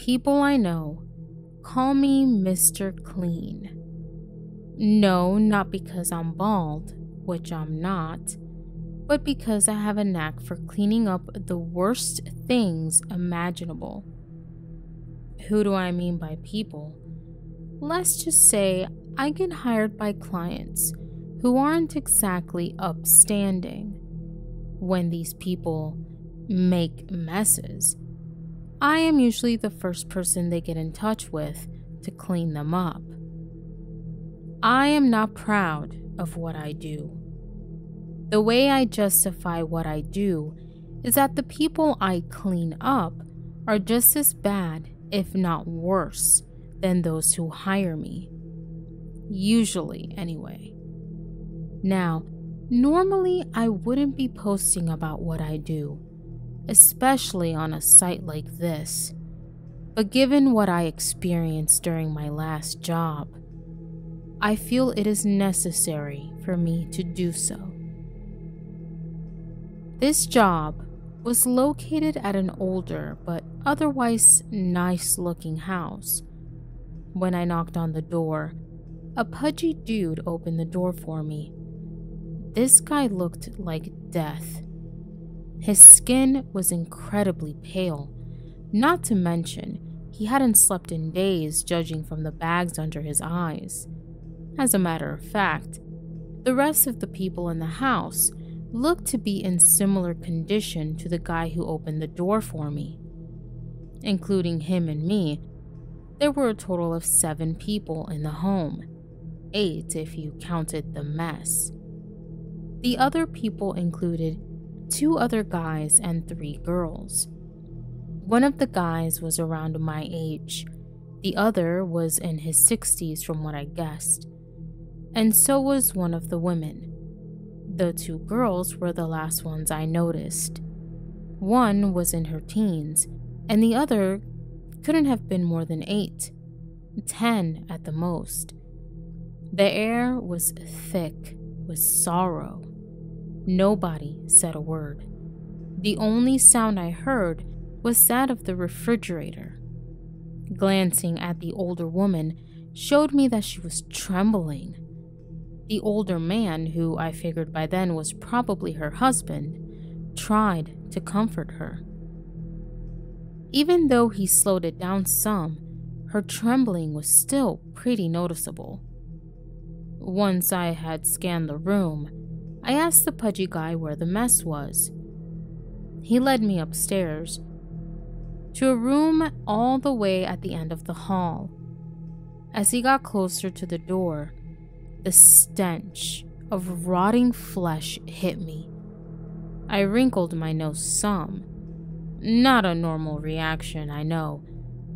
People I know call me Mr. Clean. No, not because I'm bald, which I'm not, but because I have a knack for cleaning up the worst things imaginable. Who do I mean by people? Let's just say I get hired by clients who aren't exactly upstanding. When these people make messes, I am usually the first person they get in touch with to clean them up. I am not proud of what I do. The way I justify what I do is that the people I clean up are just as bad, if not worse, than those who hire me. Usually, anyway. Now, normally I wouldn't be posting about what I do, especially on a site like this. But given what I experienced during my last job, I feel it is necessary for me to do so. This job was located at an older but otherwise nice-looking house. When I knocked on the door, a pudgy dude opened the door for me. This guy looked like death. His skin was incredibly pale, not to mention he hadn't slept in days judging from the bags under his eyes. As a matter of fact, the rest of the people in the house looked to be in similar condition to the guy who opened the door for me. Including him and me, there were a total of 7 people in the home, 8 if you counted the mess. The other people included 2 other guys and 3 girls. One of the guys was around my age, the other was in his 60s from what I guessed, and so was one of the women. The 2 girls were the last ones I noticed. One was in her teens, and the other couldn't have been more than 8, 10 at the most. The air was thick with sorrow. Nobody said a word. The only sound I heard was that of the refrigerator. Glancing at the older woman showed me that she was trembling. The older man, who I figured by then was probably her husband, tried to comfort her. Even though he slowed it down some, her trembling was still pretty noticeable. Once I had scanned the room, I asked the pudgy guy where the mess was. He led me upstairs to a room all the way at the end of the hall. As he got closer to the door, the stench of rotting flesh hit me. I wrinkled my nose some. Not a normal reaction, I know,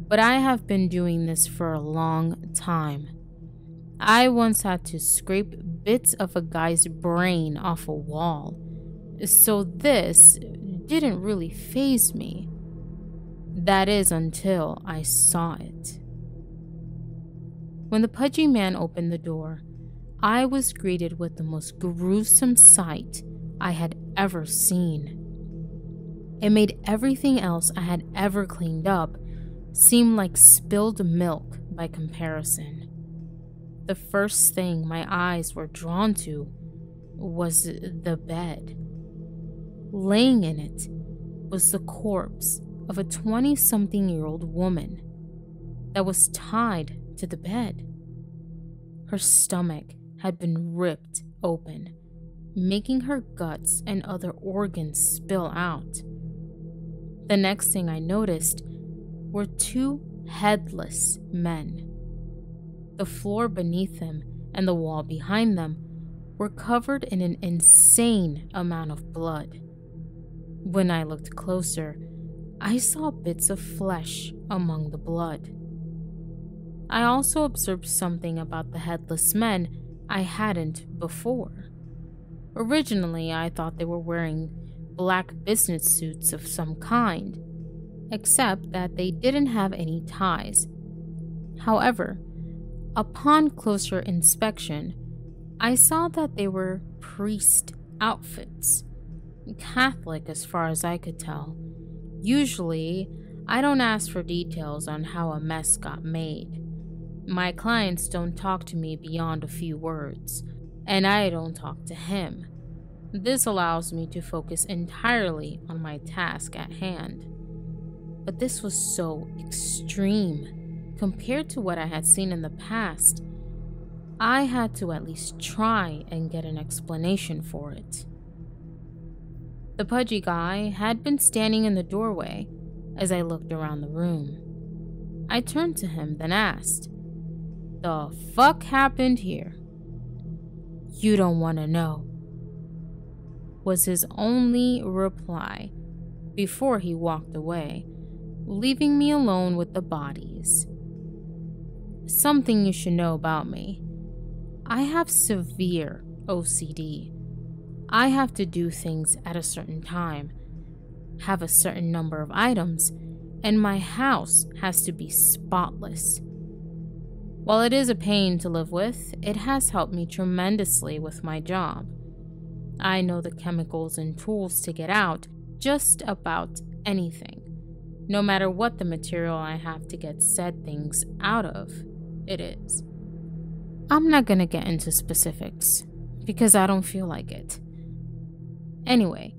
but I have been doing this for a long time. I once had to scrape bits of a guy's brain off a wall, so this didn't really faze me. That is until I saw it. When the pudgy man opened the door, I was greeted with the most gruesome sight I had ever seen. It made everything else I had ever cleaned up seem like spilled milk by comparison. The first thing my eyes were drawn to was the bed. Laying in it was the corpse of a 20-something-year-old woman that was tied to the bed. Her stomach had been ripped open, making her guts and other organs spill out. The next thing I noticed were 2 headless men. The floor beneath them and the wall behind them were covered in an insane amount of blood. When I looked closer, I saw bits of flesh among the blood. I also observed something about the headless men I hadn't before. Originally, I thought they were wearing black business suits of some kind, except that they didn't have any ties. However, upon closer inspection, I saw that they were priest outfits, Catholic as far as I could tell. Usually, I don't ask for details on how a mess got made. My clients don't talk to me beyond a few words, and I don't talk to him. This allows me to focus entirely on my task at hand. But this was so extreme compared to what I had seen in the past. I had to at least try and get an explanation for it. The pudgy guy had been standing in the doorway as I looked around the room. I turned to him, then asked, "The fuck happened here?" "You don't want to know," was his only reply before he walked away, leaving me alone with the bodies. Something you should know about me. I have severe OCD. I have to do things at a certain time, have a certain number of items, and my house has to be spotless. While it is a pain to live with, it has helped me tremendously with my job. I know the chemicals and tools to get out just about anything. No matter what the material I have to get said things out of, it is. I'm not gonna get into specifics, because I don't feel like it. Anyway,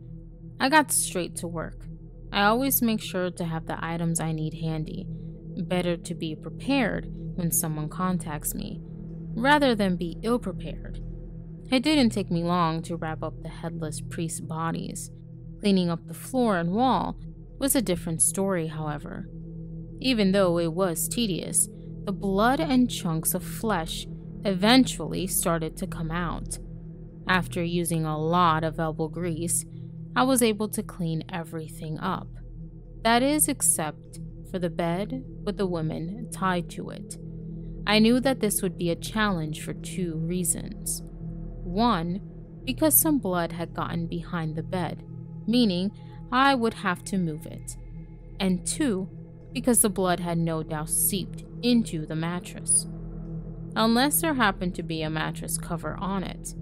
I got straight to work. I always make sure to have the items I need handy. Better to be prepared when someone contacts me, rather than be ill-prepared. It didn't take me long to wrap up the headless priest's bodies. Cleaning up the floor and wall was a different story, however. Even though it was tedious, the blood and chunks of flesh eventually started to come out. After using a lot of elbow grease, I was able to clean everything up. That is, except for the bed with the women tied to it. I knew that this would be a challenge for 2 reasons. 1, because some blood had gotten behind the bed, meaning I would have to move it. And 2, because the blood had no doubt seeped into the mattress. Unless there happened to be a mattress cover on it,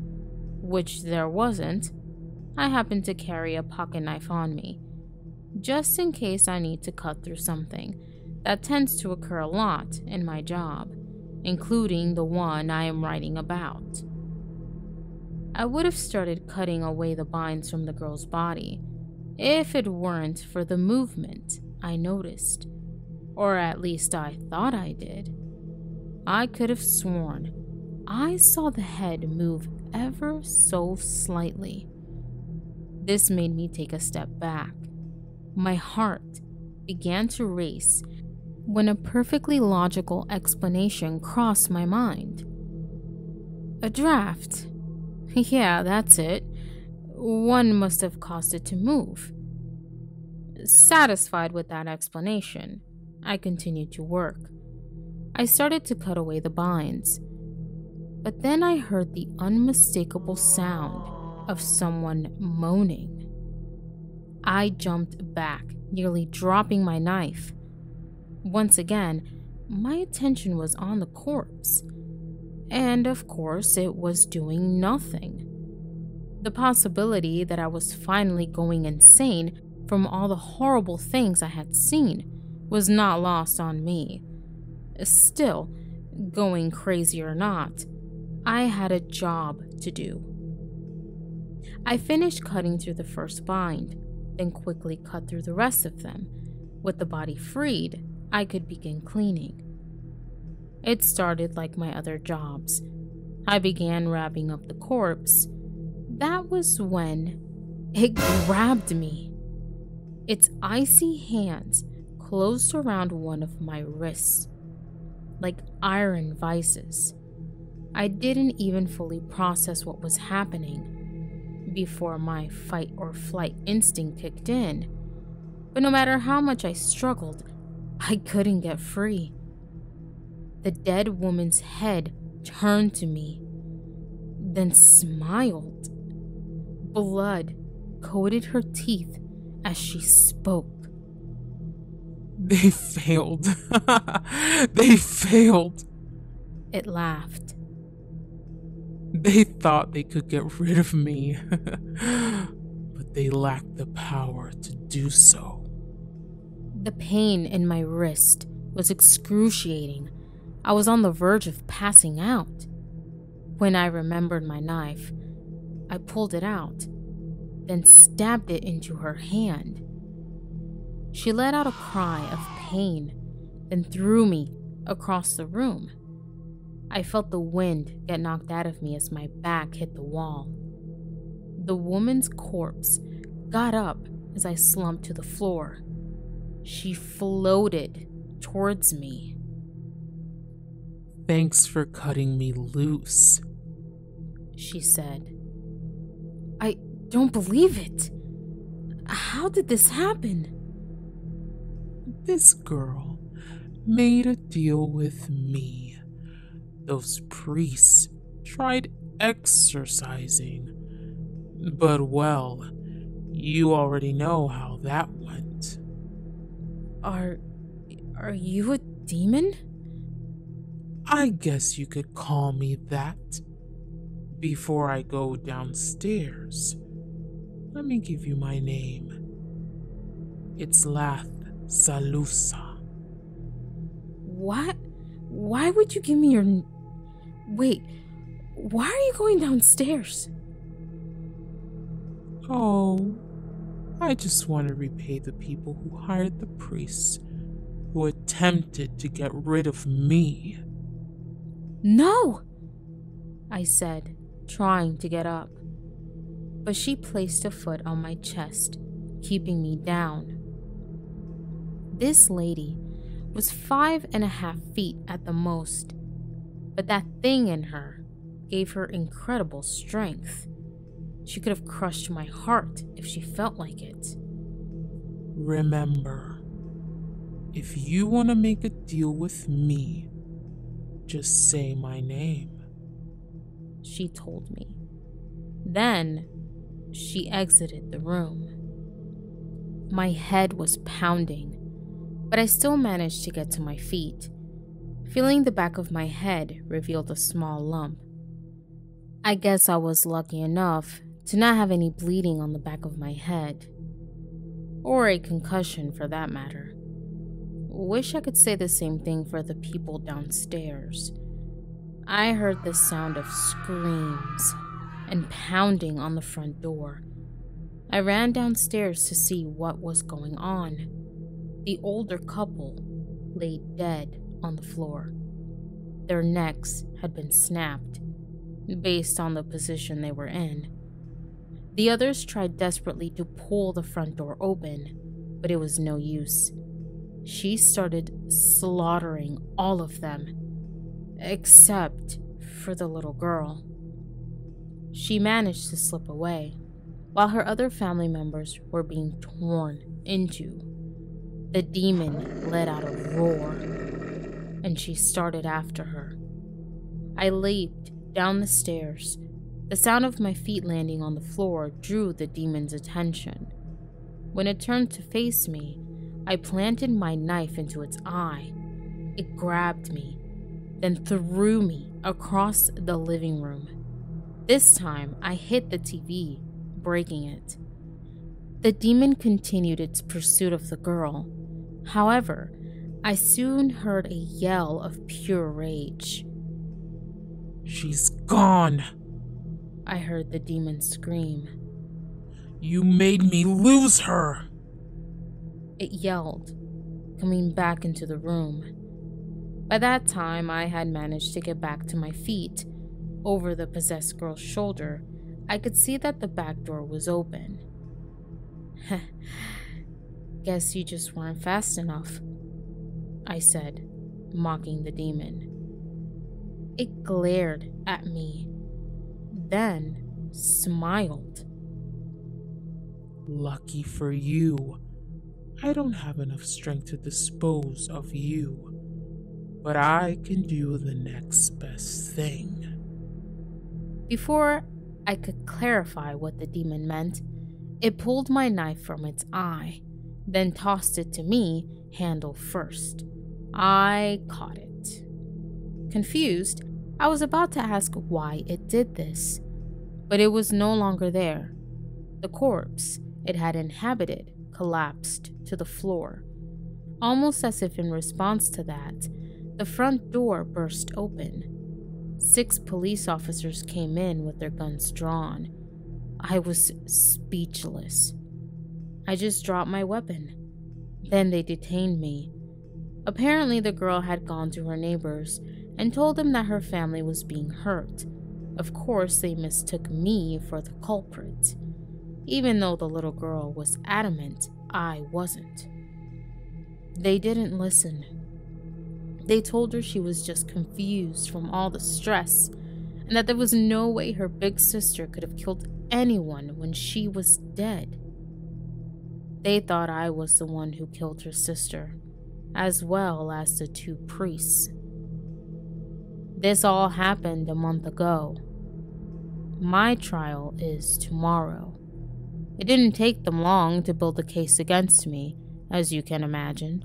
which there wasn't, I happened to carry a pocket knife on me, just in case I need to cut through something. That tends to occur a lot in my job, including the one I am writing about. I would have started cutting away the binds from the girl's body if it weren't for the movement I noticed, or at least I thought I did. I could have sworn I saw the head move ever so slightly. This made me take a step back. My heart began to race when a perfectly logical explanation crossed my mind. A draft. Yeah, that's it. One must have caused it to move. Satisfied with that explanation, I continued to work. I started to cut away the binds, but then I heard the unmistakable sound of someone moaning. I jumped back, nearly dropping my knife. Once again, my attention was on the corpse, and of course it was doing nothing. The possibility that I was finally going insane from all the horrible things I had seen was not lost on me. Still, going crazy or not, I had a job to do. I finished cutting through the first bind, then quickly cut through the rest of them. With the body freed, I could begin cleaning. It started like my other jobs. I began wrapping up the corpse. That was when it grabbed me. Its icy hands closed around one of my wrists, like iron vices. I didn't even fully process what was happening before my fight or flight instinct kicked in. But no matter how much I struggled, I couldn't get free. The dead woman's head turned to me, then smiled. Blood coated her teeth as she spoke. They failed. They failed. It laughed. They thought they could get rid of me, but they lacked the power to do so. The pain in my wrist was excruciating. I was on the verge of passing out. When I remembered my knife, I pulled it out, then stabbed it into her hand. She let out a cry of pain, then threw me across the room. I felt the wind get knocked out of me as my back hit the wall. The woman's corpse got up as I slumped to the floor. She floated towards me. "Thanks for cutting me loose," she said. I don't believe it. How did this happen? "This girl made a deal with me. Those priests tried exorcising, but well, you already know how that went." Are you a demon? "I guess you could call me that. Before I go downstairs, let me give you my name. It's Lath Salusa." What? Why would you give me your... Wait, why are you going downstairs? "Oh, I just want to repay the people who hired the priests, who attempted to get rid of me." No, I said, trying to get up. But she placed a foot on my chest, keeping me down. This lady was 5.5 feet at the most, but that thing in her gave her incredible strength. She could have crushed my heart if she felt like it. "Remember, if you want to make a deal with me, just say my name," she told me. Then she exited the room. My head was pounding, but I still managed to get to my feet. Feeling the back of my head revealed a small lump. I guess I was lucky enough to not have any bleeding on the back of my head. Or a concussion, for that matter. Wish I could say the same thing for the people downstairs. I heard the sound of screams and pounding on the front door. I ran downstairs to see what was going on. The older couple lay dead on the floor. Their necks had been snapped, based on the position they were in. The others tried desperately to pull the front door open, but it was no use. She started slaughtering all of them, except for the little girl. She managed to slip away, while her other family members were being torn into. The demon let out a roar, and she started after her. I leaped down the stairs. The sound of my feet landing on the floor drew the demon's attention. When it turned to face me, I planted my knife into its eye. It grabbed me, then threw me across the living room. This time, I hit the TV, breaking it. The demon continued its pursuit of the girl. However, I soon heard a yell of pure rage. "She's gone," I heard the demon scream. "You made me lose her." It yelled, coming back into the room. By that time, I had managed to get back to my feet. Over the possessed girl's shoulder, I could see that the back door was open. Guess you just weren't fast enough, I said, mocking the demon. It glared at me, then smiled. "Lucky for you, I don't have enough strength to dispose of you, but I can do the next best thing." Before I could clarify what the demon meant, it pulled my knife from its eye, then tossed it to me, handle first. I caught it. Confused, I was about to ask why it did this, but it was no longer there. The corpse it had inhabited collapsed to the floor. Almost as if in response to that, the front door burst open. 6 police officers came in with their guns drawn. I was speechless. I just dropped my weapon. Then they detained me. Apparently, the girl had gone to her neighbors and told them that her family was being hurt. Of course, they mistook me for the culprit, even though the little girl was adamant I wasn't. They didn't listen. They told her she was just confused from all the stress and that there was no way her big sister could have killed anyone when she was dead. They thought I was the one who killed her sister, as well as the 2 priests. This all happened a month ago. My trial is tomorrow. It didn't take them long to build a case against me, as you can imagine.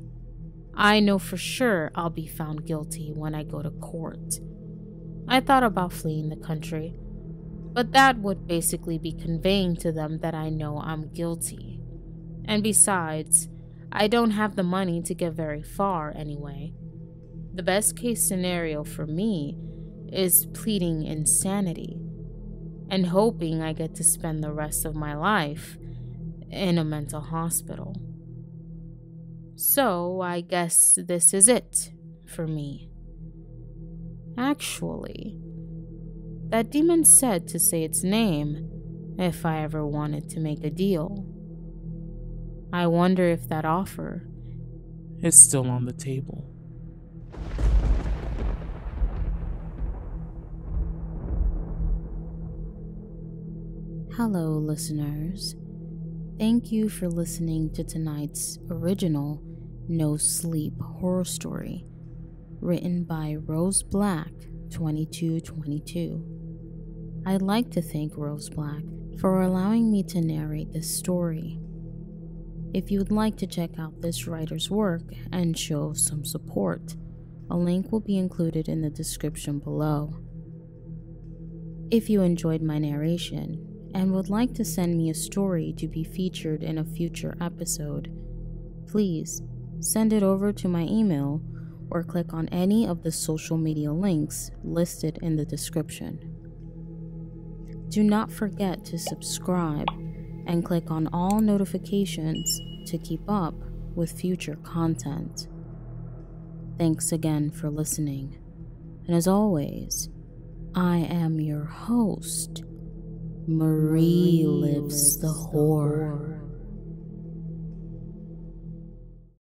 I know for sure I'll be found guilty when I go to court. I thought about fleeing the country, but that would basically be conveying to them that I know I'm guilty. And besides, I don't have the money to get very far anyway. The best case scenario for me is pleading insanity and hoping I get to spend the rest of my life in a mental hospital. So I guess this is it for me. Actually, that demon said to say its name if I ever wanted to make a deal. I wonder if that offer is still on the table. Hello, listeners. Thank you for listening to tonight's original No Sleep horror story, written by Rose Black2222. I'd like to thank Rose Black for allowing me to narrate this story. If you would like to check out this writer's work and show some support, a link will be included in the description below. If you enjoyed my narration and would like to send me a story to be featured in a future episode, please send it over to my email or click on any of the social media links listed in the description. Do not forget to subscribe and click on all notifications to keep up with future content. Thanks again for listening, and as always, I am your host, Marie Lives the Horror.